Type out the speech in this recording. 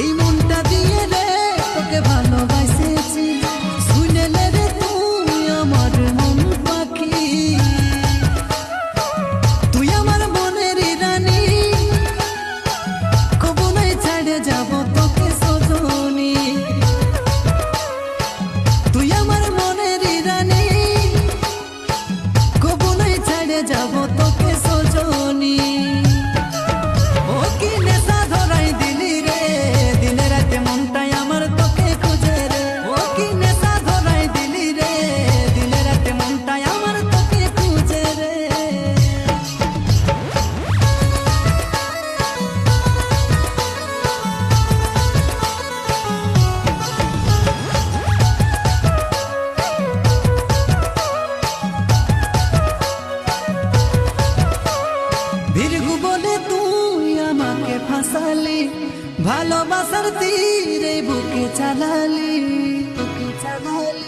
এই মনটা দিয়ে রে তোকে ভালোবাসেছি, শুনেলে রে তুই আমার মন পাখি, তুই আমার মনের রানী, কবু নাই ছেড়ে যাব তোকে সজনী, তুই আমার মনের রানী, কবু নাই ছেড়ে যাব তোকে সজনী। ও কি নেশা ধরাই দিলি রে, দিনে রাতে মনটাই আমার তোকে খুঁজে রে। ও কি নেশা ধরাই দিলি রে, দিনে রাতে মনটাই আমার তোকে খুঁজে রে। ভীরু বলে তুই আমাকে ফাঁসালি, ভালোবাসার তীরে বুকে চালালি, বুকে চালালি।